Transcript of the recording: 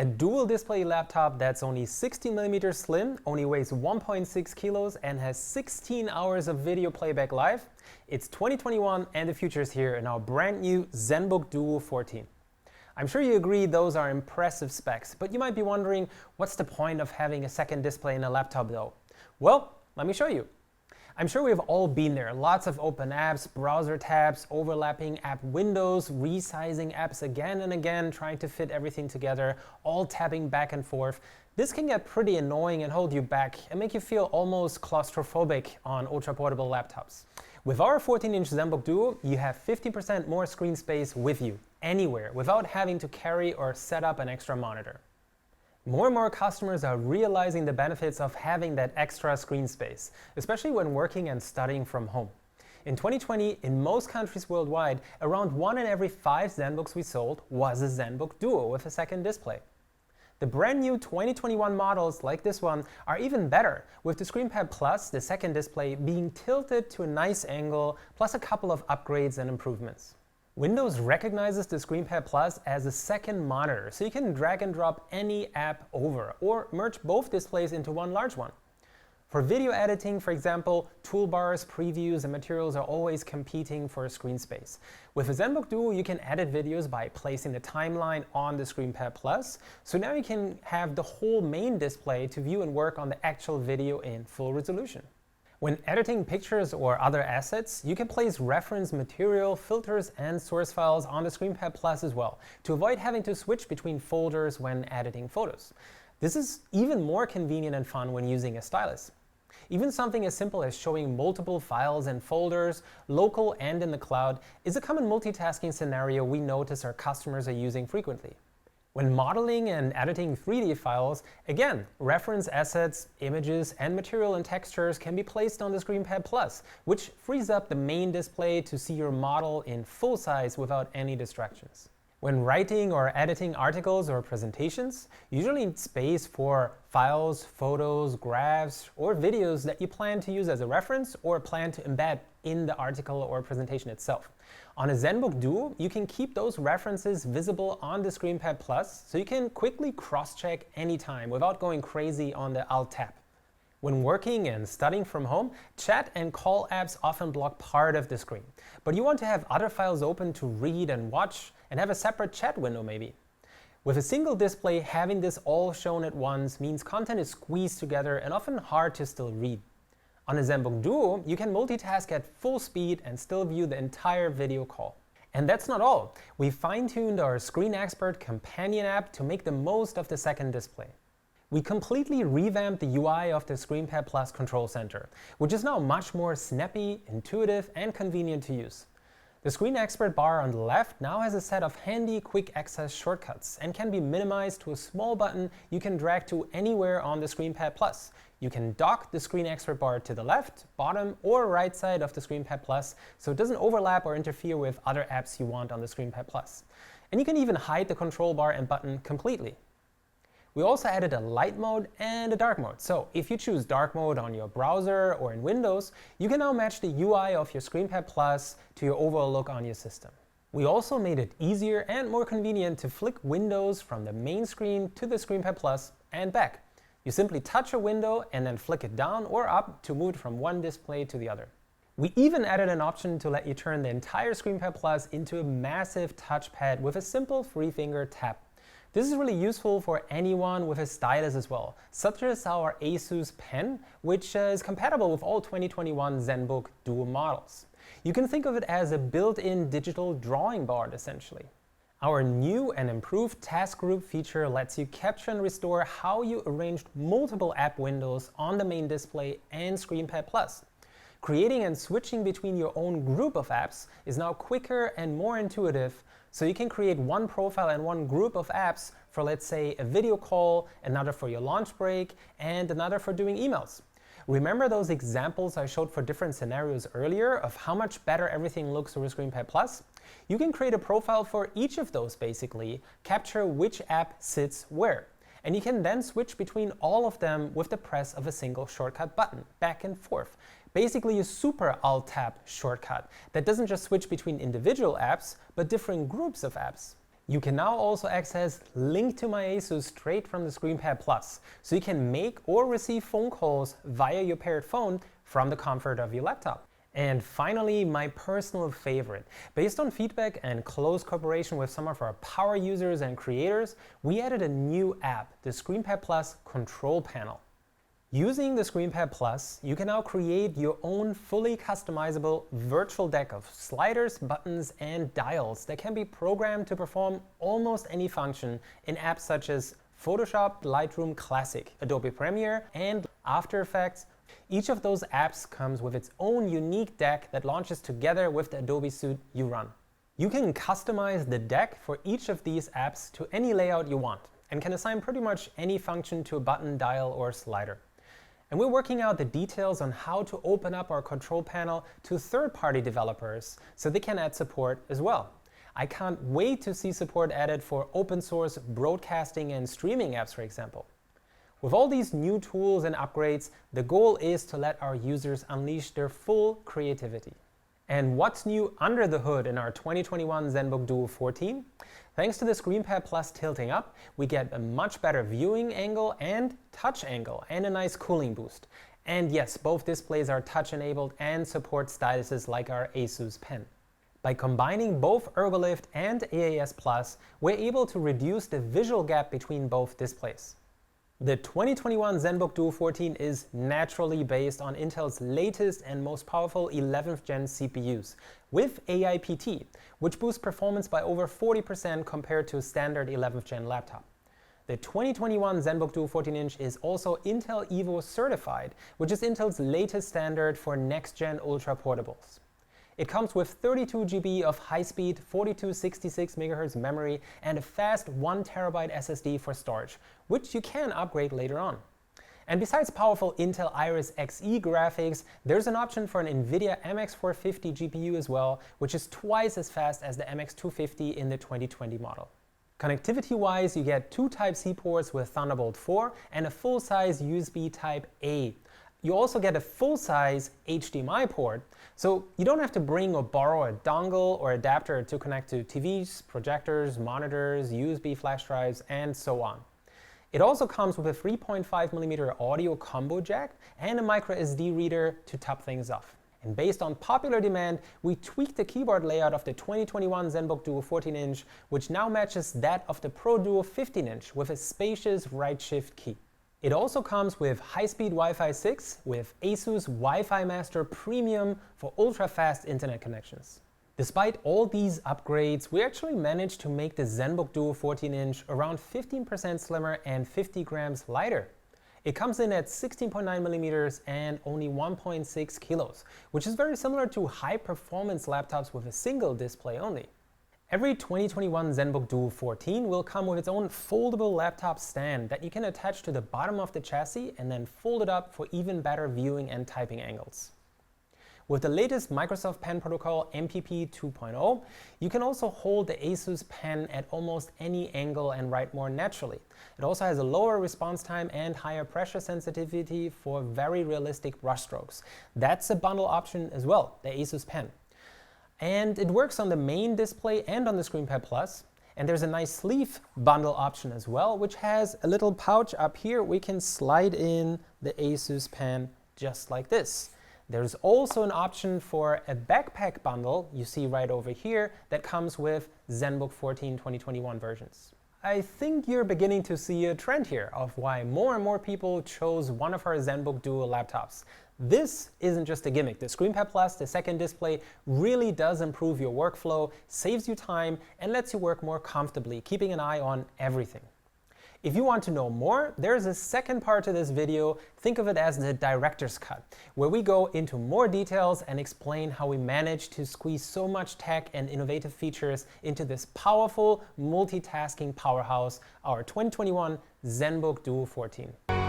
A dual display laptop that's only 16mm slim, only weighs 1.6 kilos, and has 16 hours of video playback live. It's 2021 and the future is here in our brand new ZenBook Duo 14. I'm sure you agree those are impressive specs, but you might be wondering, what's the point of having a second display in a laptop though? Well, let me show you. I'm sure we've all been there. Lots of open apps, browser tabs, overlapping app windows, resizing apps again and again, trying to fit everything together, all tabbing back and forth. This can get pretty annoying and hold you back and make you feel almost claustrophobic on ultra-portable laptops. With our 14-inch ZenBook Duo, you have 50% more screen space with you, anywhere, without having to carry or set up an extra monitor. More and more customers are realizing the benefits of having that extra screen space, especially when working and studying from home. In 2020, in most countries worldwide, around 1 in every 5 ZenBooks we sold was a ZenBook Duo with a second display. The brand new 2021 models like this one are even better, with the ScreenPad Plus, the second display, being tilted to a nice angle, plus a couple of upgrades and improvements. Windows recognizes the ScreenPad Plus as a second monitor, so you can drag and drop any app over, or merge both displays into one large one. For video editing, for example, toolbars, previews, and materials are always competing for screen space. With a ZenBook Duo, you can edit videos by placing the timeline on the ScreenPad Plus, so now you can have the whole main display to view and work on the actual video in full resolution. When editing pictures or other assets, you can place reference material, filters, and source files on the ScreenPad Plus as well, to avoid having to switch between folders when editing photos. This is even more convenient and fun when using a stylus. Even something as simple as showing multiple files and folders, local and in the cloud, is a common multitasking scenario we notice our customers are using frequently. When modeling and editing 3D files, again, reference assets, images, and material and textures can be placed on the ScreenPad Plus, which frees up the main display to see your model in full size without any distractions. When writing or editing articles or presentations, you usually need space for files, photos, graphs, or videos that you plan to use as a reference or plan to embed in the article or presentation itself. On a ZenBook Duo, you can keep those references visible on the ScreenPad Plus, so you can quickly cross-check anytime without going crazy on the Alt-Tab. When working and studying from home, chat and call apps often block part of the screen, but you want to have other files open to read and watch and have a separate chat window maybe. With a single display, having this all shown at once means content is squeezed together and often hard to still read. On a ZenBook Duo, you can multitask at full speed and still view the entire video call. And that's not all. We fine-tuned our Screen Expert companion app to make the most of the second display. We completely revamped the UI of the ScreenPad Plus control center, which is now much more snappy, intuitive, and convenient to use. The Screen Expert bar on the left now has a set of handy quick access shortcuts and can be minimized to a small button you can drag to anywhere on the ScreenPad Plus. You can dock the Screen Expert bar to the left, bottom, or right side of the ScreenPad Plus so it doesn't overlap or interfere with other apps you want on the ScreenPad Plus. And you can even hide the control bar and button completely. We also added a light mode and a dark mode. So if you choose dark mode on your browser or in Windows, you can now match the UI of your ScreenPad Plus to your overall look on your system. We also made it easier and more convenient to flick windows from the main screen to the ScreenPad Plus and back. You simply touch a window and then flick it down or up to move from one display to the other. We even added an option to let you turn the entire ScreenPad Plus into a massive touchpad with a simple 3-finger tap. This is really useful for anyone with a stylus as well, such as our ASUS pen, which is compatible with all 2021 ZenBook Duo models. You can think of it as a built-in digital drawing board, essentially. Our new and improved task group feature lets you capture and restore how you arranged multiple app windows on the main display and ScreenPad Plus. Creating and switching between your own group of apps is now quicker and more intuitive, so you can create one profile and one group of apps for, let's say, a video call, another for your lunch break, and another for doing emails. Remember those examples I showed for different scenarios earlier of how much better everything looks with ScreenPad Plus? You can create a profile for each of those basically, capture which app sits where. And you can then switch between all of them with the press of a single shortcut button, back and forth. Basically a super Alt-Tab shortcut that doesn't just switch between individual apps, but different groups of apps. You can now also access Link to My ASUS straight from the ScreenPad Plus, so you can make or receive phone calls via your paired phone from the comfort of your laptop. And finally, my personal favorite. Based on feedback and close cooperation with some of our power users and creators, we added a new app, the ScreenPad Plus Control Panel. Using the ScreenPad Plus, you can now create your own fully customizable virtual deck of sliders, buttons, and dials that can be programmed to perform almost any function in apps such as Photoshop, Lightroom Classic, Adobe Premiere, and After Effects. Each of those apps comes with its own unique deck that launches together with the Adobe suite you run. You can customize the deck for each of these apps to any layout you want and can assign pretty much any function to a button, dial, or slider. And we're working out the details on how to open up our control panel to third-party developers so they can add support as well. I can't wait to see support added for open source broadcasting and streaming apps, for example. With all these new tools and upgrades, the goal is to let our users unleash their full creativity. And what's new under the hood in our 2021 ZenBook Duo 14? Thanks to the ScreenPad Plus tilting up, we get a much better viewing angle and touch angle and a nice cooling boost. And yes, both displays are touch-enabled and support styluses like our ASUS Pen. By combining both ErgoLift and AAS Plus, we're able to reduce the visual gap between both displays. The 2021 ZenBook Duo 14 is naturally based on Intel's latest and most powerful 11th gen CPUs with AIPT, which boosts performance by over 40% compared to a standard 11th gen laptop. The 2021 ZenBook Duo 14-inch is also Intel Evo certified, which is Intel's latest standard for next-gen ultra portables. It comes with 32 GB of high-speed 4266 MHz memory and a fast 1 TB SSD for storage, which you can upgrade later on. And besides powerful Intel Iris Xe graphics, there's an option for an NVIDIA MX450 GPU as well, which is twice as fast as the MX250 in the 2020 model. Connectivity-wise, you get 2 Type-C ports with Thunderbolt 4 and a full-size USB Type-A. You also get a full-size HDMI port, so you don't have to bring or borrow a dongle or adapter to connect to TVs, projectors, monitors, USB flash drives, and so on. It also comes with a 3.5mm audio combo jack and a microSD reader to top things off. And based on popular demand, we tweaked the keyboard layout of the 2021 ZenBook Duo 14-inch, which now matches that of the Pro Duo 15-inch with a spacious right-shift key. It also comes with high-speed Wi-Fi 6 with ASUS Wi-Fi Master Premium for ultra-fast internet connections. Despite all these upgrades, we actually managed to make the ZenBook Duo 14-inch around 15% slimmer and 50 grams lighter. It comes in at 16.9mm and only 1.6 kilos, which is very similar to high-performance laptops with a single display only. Every 2021 ZenBook Duo 14 will come with its own foldable laptop stand that you can attach to the bottom of the chassis and then fold it up for even better viewing and typing angles. With the latest Microsoft Pen protocol MPP 2.0, you can also hold the ASUS Pen at almost any angle and write more naturally. It also has a lower response time and higher pressure sensitivity for very realistic brushstrokes. That's a bundle option as well, the ASUS Pen. And it works on the main display and on the ScreenPad Plus. And there's a nice sleeve bundle option as well, which has a little pouch up here. We can slide in the ASUS Pen just like this. There's also an option for a backpack bundle, you see right over here, that comes with ZenBook 14 2021 versions. I think you're beginning to see a trend here of why more and more people chose one of our ZenBook Duo laptops. This isn't just a gimmick. The ScreenPad Plus, the second display, really does improve your workflow, saves you time, and lets you work more comfortably, keeping an eye on everything. If you want to know more, there's a second part to this video. Think of it as the director's cut, where we go into more details and explain how we managed to squeeze so much tech and innovative features into this powerful multitasking powerhouse, our 2021 ZenBook Duo 14.